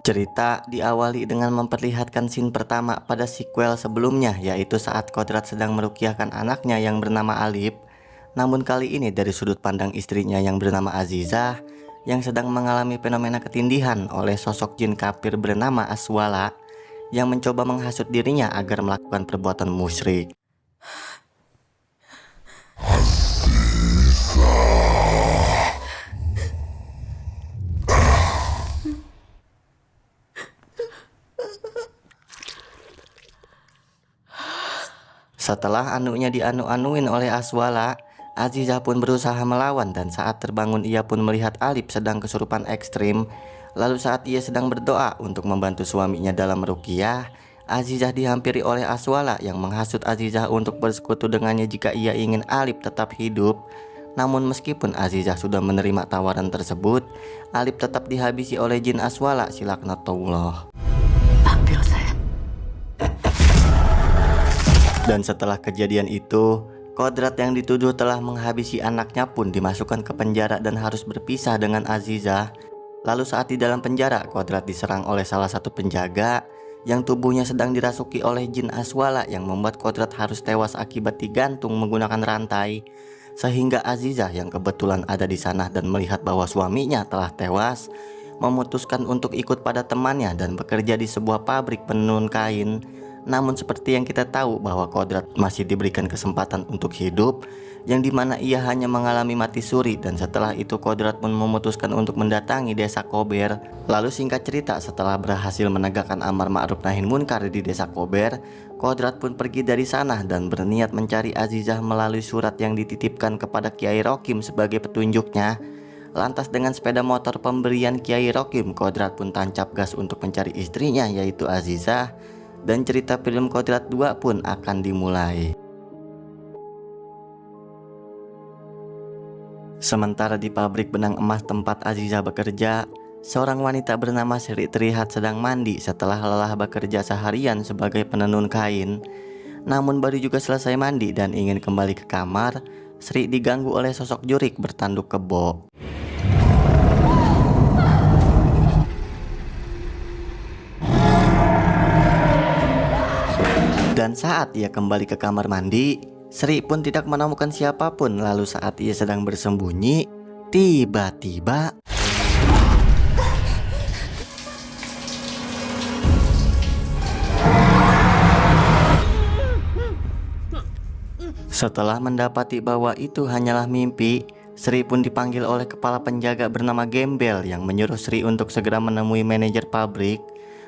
Cerita diawali dengan memperlihatkan scene pertama pada sequel sebelumnya, yaitu saat Kodrat sedang meruqyahkan anaknya yang bernama Alip. Namun kali ini dari sudut pandang istrinya yang bernama Azizah, yang sedang mengalami fenomena ketindihan oleh sosok jin kafir bernama Aswala, yang mencoba menghasut dirinya agar melakukan perbuatan musyrik. Setelah anunya dianu-anuin oleh Aswala, Azizah pun berusaha melawan, dan saat terbangun ia pun melihat Alip sedang kesurupan ekstrim. Lalu saat ia sedang berdoa untuk membantu suaminya dalam meruqyah, Azizah dihampiri oleh Aswala yang menghasut Azizah untuk bersekutu dengannya jika ia ingin Alip tetap hidup. Namun meskipun Azizah sudah menerima tawaran tersebut, Alip tetap dihabisi oleh jin Aswala si laknatullah. Dan setelah kejadian itu, Kodrat yang dituduh telah menghabisi anaknya pun dimasukkan ke penjara dan harus berpisah dengan Azizah. Lalu saat di dalam penjara, Kodrat diserang oleh salah satu penjaga yang tubuhnya sedang dirasuki oleh jin Aswala yang membuat Kodrat harus tewas akibat digantung menggunakan rantai. Sehingga Azizah yang kebetulan ada di sana dan melihat bahwa suaminya telah tewas, memutuskan untuk ikut pada temannya dan bekerja di sebuah pabrik penenun kain. Namun seperti yang kita tahu bahwa Kodrat masih diberikan kesempatan untuk hidup, yang dimana ia hanya mengalami mati suri. Dan setelah itu Kodrat pun memutuskan untuk mendatangi desa Kober. Lalu singkat cerita, setelah berhasil menegakkan amar ma'ruf nahi munkar di desa Kober, Kodrat pun pergi dari sana dan berniat mencari Azizah melalui surat yang dititipkan kepada Kiai Rokim sebagai petunjuknya. Lantas dengan sepeda motor pemberian Kiai Rokim, Kodrat pun tancap gas untuk mencari istrinya yaitu Azizah. Dan cerita film Kodrat 2 pun akan dimulai. Sementara di pabrik benang emas tempat Azizah bekerja, seorang wanita bernama Sri terlihat sedang mandi setelah lelah bekerja seharian sebagai penenun kain. Namun baru juga selesai mandi dan ingin kembali ke kamar, Sri diganggu oleh sosok jurik bertanduk kebo. Dan saat ia kembali ke kamar mandi, Sri pun tidak menemukan siapapun. Lalu saat ia sedang bersembunyi, tiba-tiba setelah mendapati bahwa itu hanyalah mimpi, Sri pun dipanggil oleh kepala penjaga bernama Gembel yang menyuruh Sri untuk segera menemui manajer pabrik.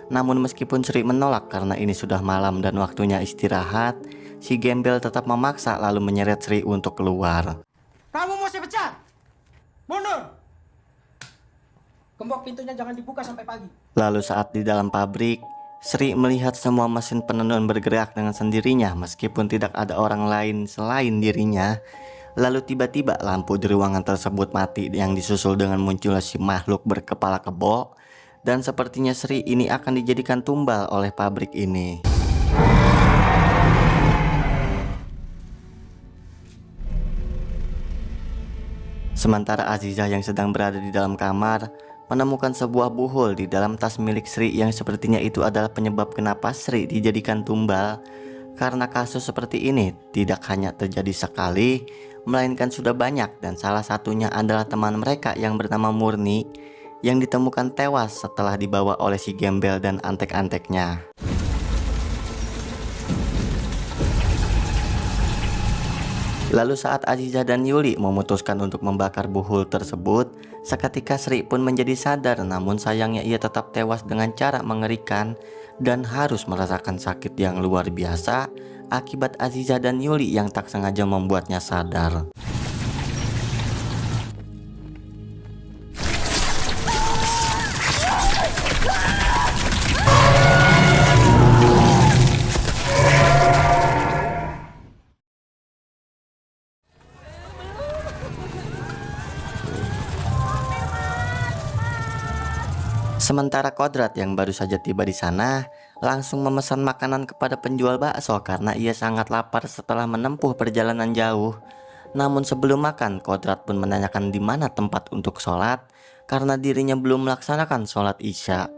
Namun meskipun Sri menolak karena ini sudah malam dan waktunya istirahat, si Gembel tetap memaksa lalu menyeret Sri untuk keluar. Kamu mesti pecat. Mundur. Gembok pintunya jangan dibuka sampai pagi. Lalu saat di dalam pabrik, Sri melihat semua mesin penenun bergerak dengan sendirinya meskipun tidak ada orang lain selain dirinya. Lalu tiba-tiba lampu di ruangan tersebut mati yang disusul dengan munculnya si makhluk berkepala kebo. Dan sepertinya Sri ini akan dijadikan tumbal oleh pabrik ini. Sementara Azizah yang sedang berada di dalam kamar menemukan sebuah buhul di dalam tas milik Sri yang sepertinya itu adalah penyebab kenapa Sri dijadikan tumbal. Karena kasus seperti ini tidak hanya terjadi sekali, melainkan sudah banyak, dan salah satunya adalah teman mereka yang bernama Murni yang ditemukan tewas setelah dibawa oleh si Gembel dan antek-anteknya. Lalu saat Azizah dan Yuli memutuskan untuk membakar buhul tersebut, seketika Sri pun menjadi sadar, namun sayangnya ia tetap tewas dengan cara mengerikan dan harus merasakan sakit yang luar biasa akibat Azizah dan Yuli yang tak sengaja membuatnya sadar. Sementara Kodrat yang baru saja tiba di sana langsung memesan makanan kepada penjual bakso karena ia sangat lapar setelah menempuh perjalanan jauh. Namun sebelum makan, Kodrat pun menanyakan di mana tempat untuk sholat karena dirinya belum melaksanakan sholat Isya.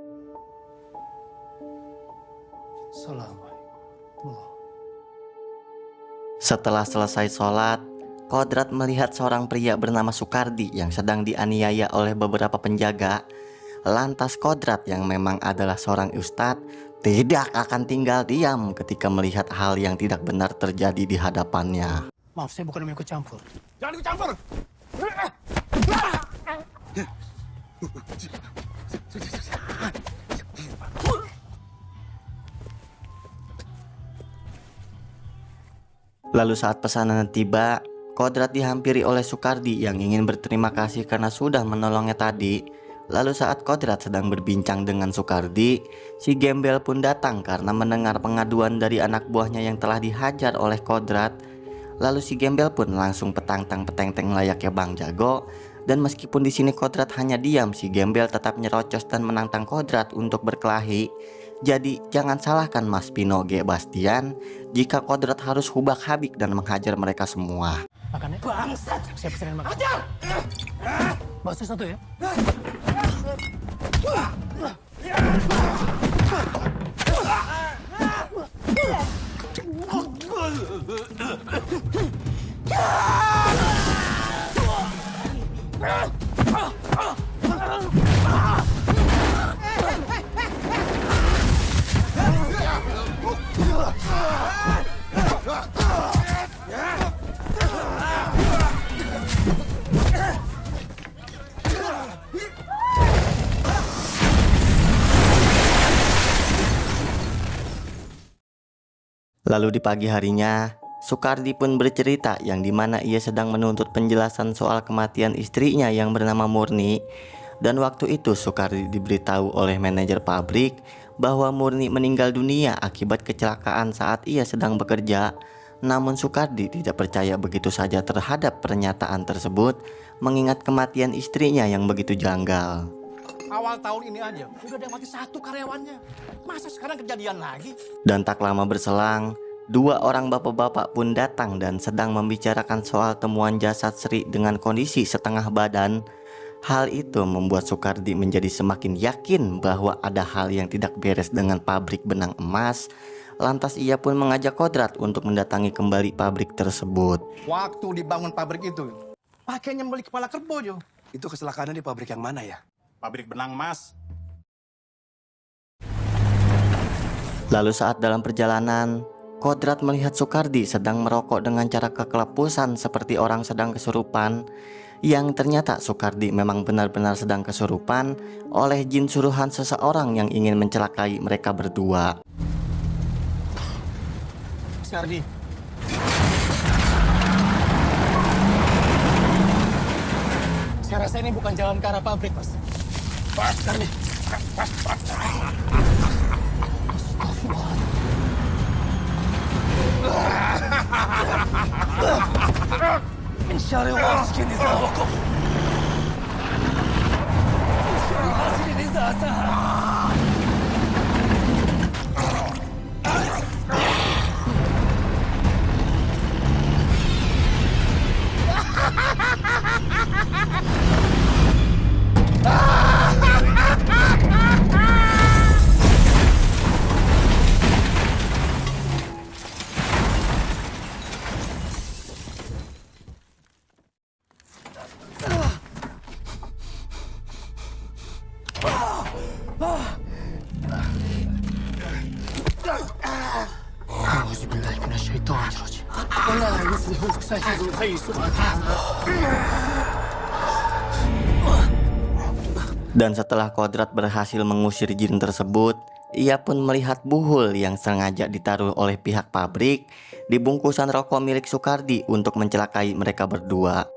Setelah selesai sholat, Kodrat melihat seorang pria bernama Sukardi yang sedang dianiaya oleh beberapa penjaga. Lantas Kodrat yang memang adalah seorang ustadz tidak akan tinggal diam ketika melihat hal yang tidak benar terjadi di hadapannya. Maaf, saya bukan mau ikut campur. Jangan ikut campur. Lalu saat pesanan tiba, Kodrat dihampiri oleh Sukardi yang ingin berterima kasih karena sudah menolongnya tadi. Lalu saat Kodrat sedang berbincang dengan Sukardi, si Gembel pun datang karena mendengar pengaduan dari anak buahnya yang telah dihajar oleh Kodrat. Lalu si Gembel pun langsung petang-peteng layaknya Bang Jago. Dan meskipun di sini Kodrat hanya diam, si Gembel tetap nyerocos dan menantang Kodrat untuk berkelahi. Jadi jangan salahkan Mas Pino G. Bastian jika Kodrat harus hubak-habik dan menghajar mereka semua. Makannya? Bangsat! Saya pesanin makan. Hajar! Bakso satu ya? Lalu di pagi harinya, Sukardi pun bercerita yang dimana ia sedang menuntut penjelasan soal kematian istrinya yang bernama Murni. Dan waktu itu Sukardi diberitahu oleh manajer pabrik bahwa Murni meninggal dunia akibat kecelakaan saat ia sedang bekerja. Namun Sukardi tidak percaya begitu saja terhadap pernyataan tersebut, mengingat kematian istrinya yang begitu janggal. Awal tahun ini aja udah ada yang mati satu karyawannya. Masa sekarang kejadian lagi? Dan tak lama berselang, dua orang bapak-bapak pun datang dan sedang membicarakan soal temuan jasad Sri dengan kondisi setengah badan. Hal itu membuat Sukardi menjadi semakin yakin bahwa ada hal yang tidak beres dengan pabrik benang emas. Lantas ia pun mengajak Kodrat untuk mendatangi kembali pabrik tersebut. Waktu dibangun pabrik itu, pakainya membeli kepala kerbau Jo. Itu kecelakaannya di pabrik yang mana ya? Pabrik benang emas. Lalu saat dalam perjalanan, Kodrat melihat Sukardi sedang merokok dengan cara kekelepusan seperti orang sedang kesurupan. Yang ternyata Sukardi memang benar-benar sedang kesurupan oleh jin suruhan seseorang yang ingin mencelakai mereka berdua. Sukardi. Saya rasa ini bukan jalan ke arah pabrik, Mas. Sukardi. Dan setelah Kodrat berhasil mengusir jin tersebut, ia pun melihat buhul yang sengaja ditaruh oleh pihak pabrik di bungkusan rokok milik Sukardi untuk mencelakai mereka berdua.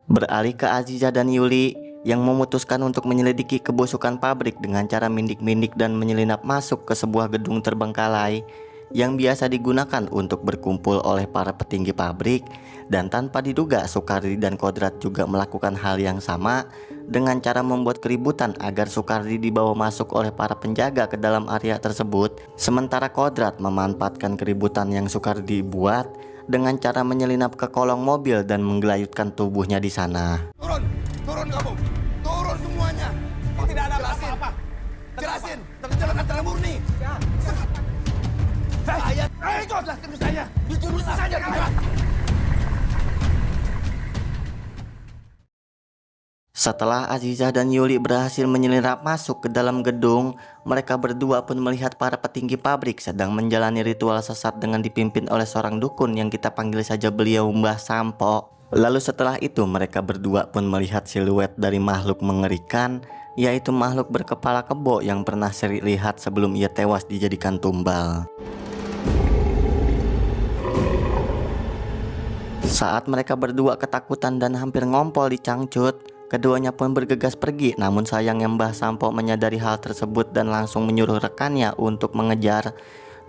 Beralih ke Aziza dan Yuli yang memutuskan untuk menyelidiki kebusukan pabrik dengan cara mindik-mindik dan menyelinap masuk ke sebuah gedung terbengkalai yang biasa digunakan untuk berkumpul oleh para petinggi pabrik. Dan tanpa diduga Sukardi dan Kodrat juga melakukan hal yang sama dengan cara membuat keributan agar Sukardi dibawa masuk oleh para penjaga ke dalam area tersebut. Sementara Kodrat memanfaatkan keributan yang Sukardi buat dengan cara menyelinap ke kolong mobil dan menggelayutkan tubuhnya di sana. Turun kamu, turun semuanya. Tidak ada apa-apa. Jelasin, terjalan antara murni. Saya, ikut jelaskan ke saya. Dicurus saja juga. Setelah Azizah dan Yuli berhasil menyelinap masuk ke dalam gedung, mereka berdua pun melihat para petinggi pabrik sedang menjalani ritual sesat dengan dipimpin oleh seorang dukun yang kita panggil saja beliau Mbah Sampo. Lalu setelah itu mereka berdua pun melihat siluet dari makhluk mengerikan, yaitu makhluk berkepala kebo yang pernah Seri lihat sebelum ia tewas dijadikan tumbal. Saat mereka berdua ketakutan dan hampir ngompol di cangcut, keduanya pun bergegas pergi. Namun sayangnya Mbah Sampo menyadari hal tersebut dan langsung menyuruh rekannya untuk mengejar.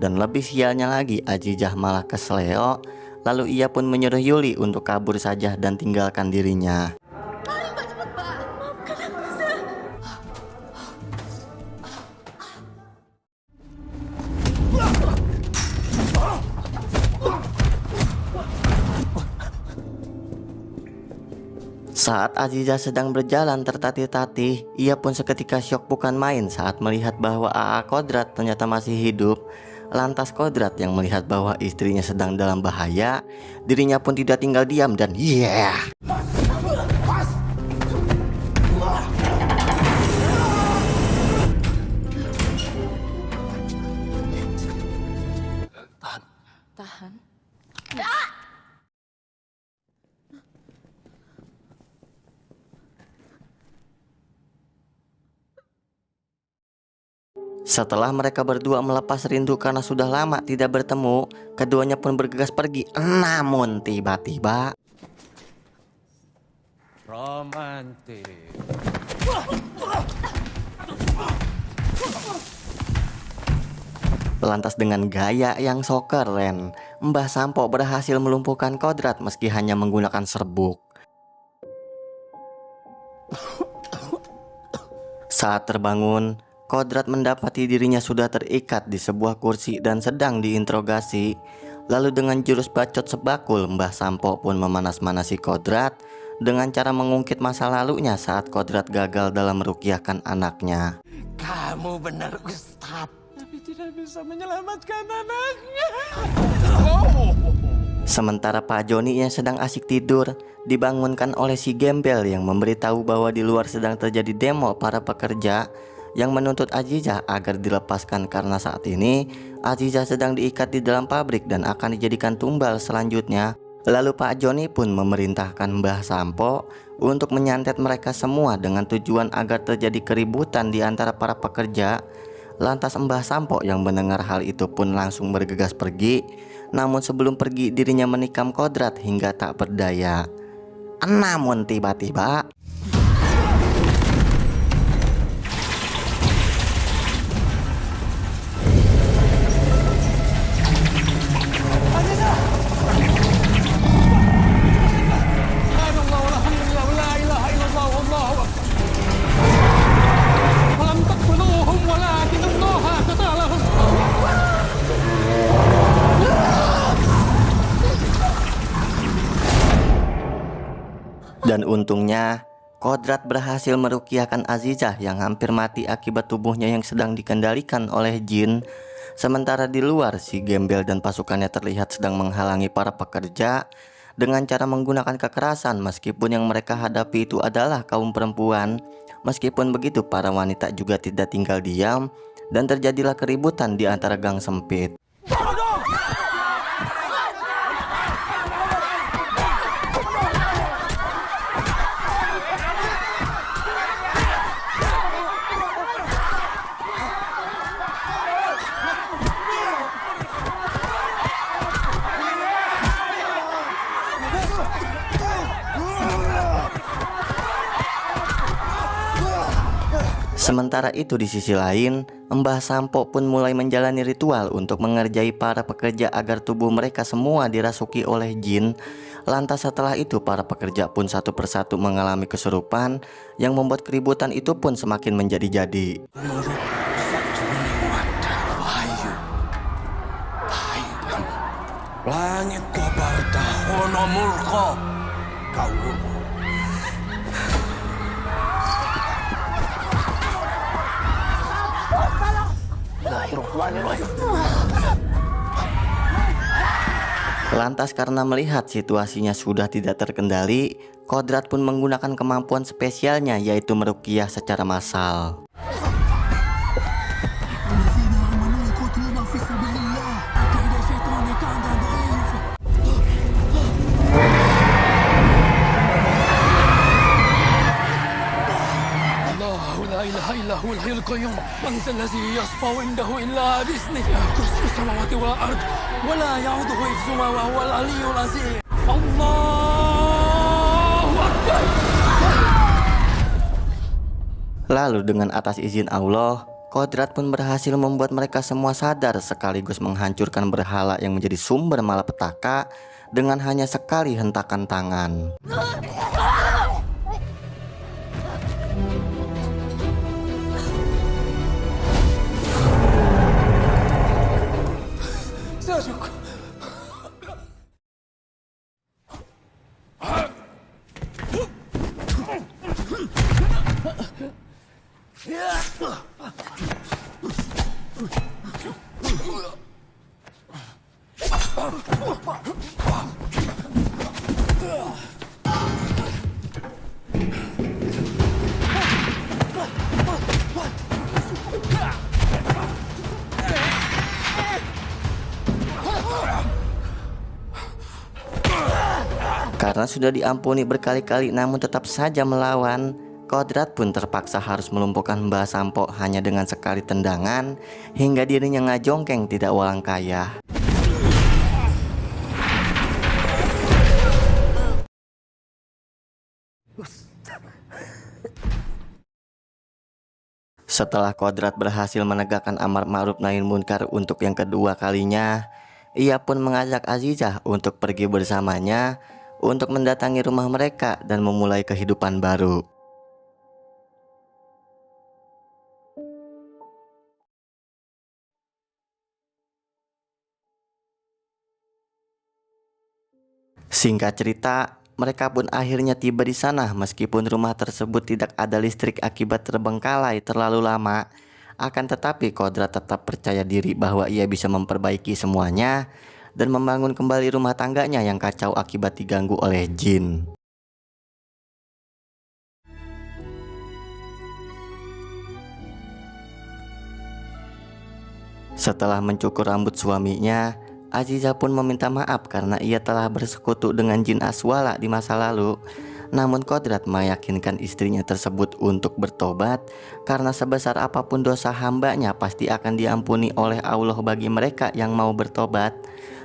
Dan lebih sialnya lagi, Azizah malah kesleo. Lalu ia pun menyuruh Yuli untuk kabur saja dan tinggalkan dirinya. Mari Mbak, cepat Mbak. Maafkan aku, Zah. Saat Azizah sedang berjalan tertatih-tatih, ia pun seketika syok bukan main saat melihat bahwa AA Kodrat ternyata masih hidup. Lantas Kodrat yang melihat bahwa istrinya sedang dalam bahaya, dirinya pun tidak tinggal diam dan Tahan. Setelah mereka berdua melepas rindu karena sudah lama tidak bertemu, keduanya pun bergegas pergi. Namun tiba-tiba Romantis. lantas dengan gaya yang so keren, Mbah Sampo berhasil melumpuhkan Kodrat meski hanya menggunakan serbuk. Saat terbangun, Kodrat mendapati dirinya sudah terikat di sebuah kursi dan sedang diinterogasi. Lalu dengan jurus bacot sebakul, Mbah Sampo pun memanas-manasi Kodrat dengan cara mengungkit masa lalunya saat Kodrat gagal dalam meruqyahkan anaknya. Kamu benar, Ustaz. Tapi tidak bisa menyelamatkan anaknya. Sementara Pak Joni yang sedang asik tidur dibangunkan oleh si Gembel yang memberitahu bahwa di luar sedang terjadi demo para pekerja yang menuntut Azizah agar dilepaskan karena saat ini Azizah sedang diikat di dalam pabrik dan akan dijadikan tumbal selanjutnya. Lalu Pak Joni pun memerintahkan Mbah Sampo untuk menyantet mereka semua dengan tujuan agar terjadi keributan di antara para pekerja. Lantas Mbah Sampo yang mendengar hal itu pun langsung bergegas pergi. Namun sebelum pergi dirinya menikam Kodrat hingga tak berdaya. Namun tiba-tiba dan untungnya Kodrat berhasil meruqyahkan Azizah yang hampir mati akibat tubuhnya yang sedang dikendalikan oleh jin. Sementara di luar si Gembel dan pasukannya terlihat sedang menghalangi para pekerja dengan cara menggunakan kekerasan meskipun yang mereka hadapi itu adalah kaum perempuan. Meskipun begitu para wanita juga tidak tinggal diam dan terjadilah keributan di antara gang sempit. Sementara itu di sisi lain, Mbah Sampo pun mulai menjalani ritual untuk mengerjai para pekerja agar tubuh mereka semua dirasuki oleh jin. Lantas setelah itu para pekerja pun satu persatu mengalami kesurupan yang membuat keributan itu pun semakin menjadi-jadi. Langit kaparta ono mulko kawulo. Lantas karena melihat situasinya sudah tidak terkendali, Kodrat pun menggunakan kemampuan spesialnya yaitu meruqyah secara massal. لا إله إلا هو الحي القيوم من ذا الذي يشفع عنده إلا بإذنه كرسي السماوات والأرض ولا يعوده حفظهما وهو العلي العظيم الله أكبر. Lalu dengan atas izin Allah, Kodrat pun berhasil membuat mereka semua sadar sekaligus menghancurkan berhala yang menjadi sumber malapetaka dengan hanya sekali hentakan tangan. Karena sudah diampuni berkali-kali namun tetap saja melawan, Kodrat pun terpaksa harus melumpuhkan Mbah Sampo hanya dengan sekali tendangan hingga dirinya ngajongkeng tidak walang kaya. Setelah Kodrat berhasil menegakkan amar ma'ruf nahi munkar untuk yang kedua kalinya, ia pun mengajak Azizah untuk pergi bersamanya untuk mendatangi rumah mereka dan memulai kehidupan baru. Singkat cerita, mereka pun akhirnya tiba di sana meskipun rumah tersebut tidak ada listrik akibat terbengkalai terlalu lama. Akan tetapi Kodrat tetap percaya diri bahwa ia bisa memperbaiki semuanya dan membangun kembali rumah tangganya yang kacau akibat diganggu oleh jin. Setelah mencukur rambut suaminya, Azizah pun meminta maaf karena ia telah bersekutu dengan jin Aswala di masa lalu. Namun Kodrat meyakinkan istrinya tersebut untuk bertobat karena sebesar apapun dosa hambanya pasti akan diampuni oleh Allah bagi mereka yang mau bertobat.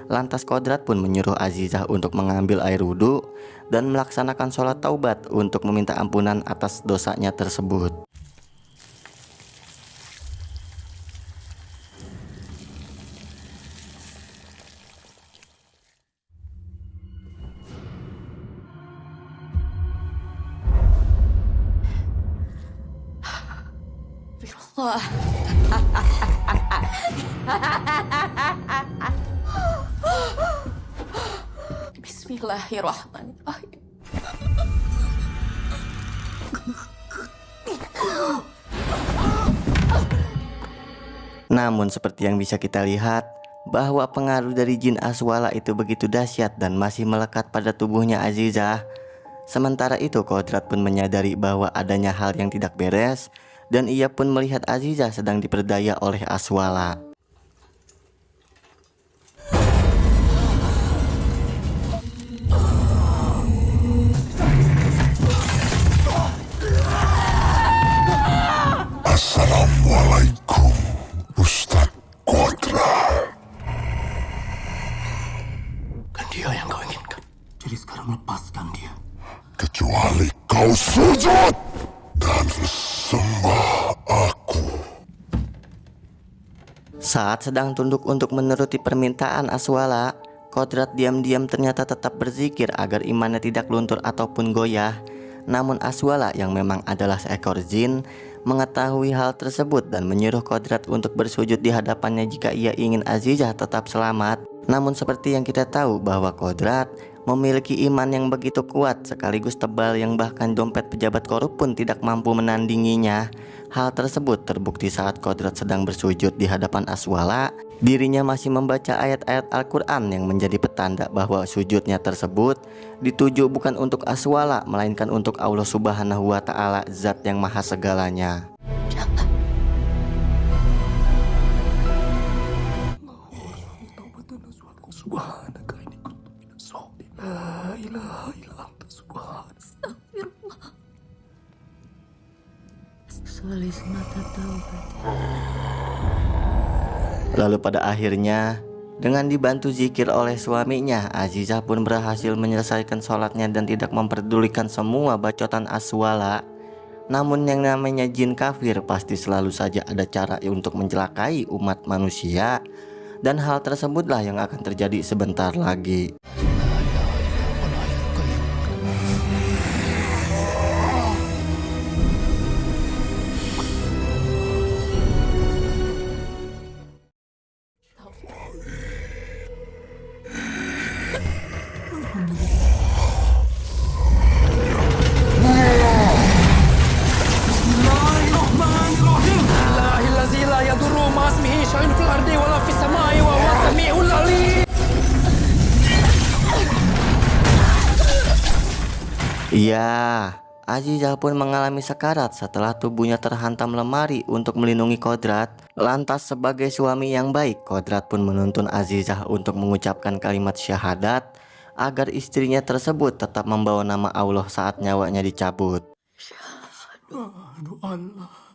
Lantas Kodrat pun menyuruh Azizah untuk mengambil air wudhu dan melaksanakan sholat taubat untuk meminta ampunan atas dosanya tersebut. Wah. Bismillahirrahmanirrahim. Namun seperti yang bisa kita lihat, bahwa pengaruh dari jin Aswala itu begitu dahsyat dan masih melekat pada tubuhnya Azizah. Sementara itu Kodrat pun menyadari bahwa adanya hal yang tidak beres, dan ia pun melihat Azizah sedang diperdaya oleh Aswala. Assalamualaikum, Ustadz Kodrat. Kan dia yang kau inginkan. Jadi sekarang lepaskan dia. Kecuali kau sujud dan sembah aku. Saat sedang tunduk untuk menuruti permintaan Aswala, Kodrat diam-diam ternyata tetap berzikir agar imannya tidak luntur ataupun goyah. Namun Aswala yang memang adalah seekor jin mengetahui hal tersebut dan menyuruh Kodrat untuk bersujud di hadapannya jika ia ingin Azizah tetap selamat. Namun seperti yang kita tahu bahwa Kodrat memiliki iman yang begitu kuat sekaligus tebal yang bahkan dompet pejabat korup pun tidak mampu menandinginya. Hal tersebut terbukti saat Kodrat sedang bersujud di hadapan Aswala. Dirinya masih membaca ayat-ayat Al-Quran yang menjadi petanda bahwa sujudnya tersebut dituju bukan untuk Aswala melainkan untuk Allah Subhanahu wa Ta'ala, Zat yang maha segalanya. Subhanaka inni kuntu minas sholimin. La ilaha illa anta subhanaka. Astagfirullah. Soleh semata taubat. Lalu pada akhirnya dengan dibantu zikir oleh suaminya, Azizah pun berhasil menyelesaikan sholatnya dan tidak memperdulikan semua bacotan Aswala. Namun yang namanya jin kafir pasti selalu saja ada cara untuk mencelakai umat manusia. Dan hal tersebutlah yang akan terjadi sebentar lagi. Bismillahirrahmanirrahim. Allazi la yadurru ma ismihi syai'un fil ardi wala fis samai wa huwa samiul alim. Iya, Azizah pun mengalami sekarat setelah tubuhnya terhantam lemari untuk melindungi Kodrat. Lantas sebagai suami yang baik, Kodrat pun menuntun Azizah untuk mengucapkan kalimat syahadat agar istrinya tersebut tetap membawa nama Allah saat nyawanya dicabut. Aduh Allah.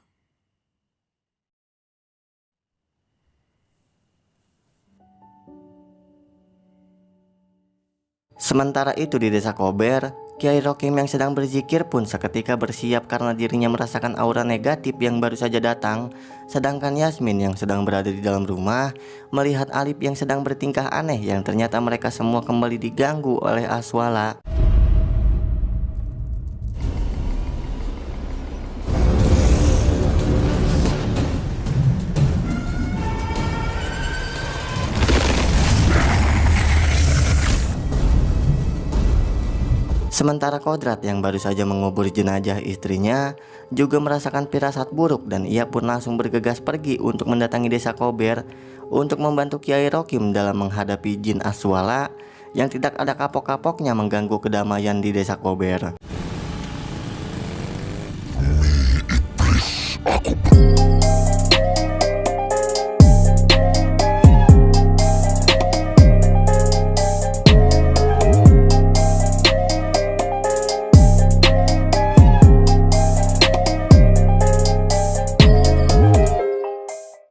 Sementara itu di desa Kober, Kiai Rokim yang sedang berzikir pun seketika bersiap karena dirinya merasakan aura negatif yang baru saja datang. Sedangkan Yasmin yang sedang berada di dalam rumah melihat Alip yang sedang bertingkah aneh yang ternyata mereka semua kembali diganggu oleh Aswala. Sementara Kodrat yang baru saja mengubur jenazah istrinya juga merasakan firasat buruk dan ia pun langsung bergegas pergi untuk mendatangi desa Kober untuk membantu Kiai Rokim dalam menghadapi jin Aswala yang tidak ada kapok-kapoknya mengganggu kedamaian di desa Kober.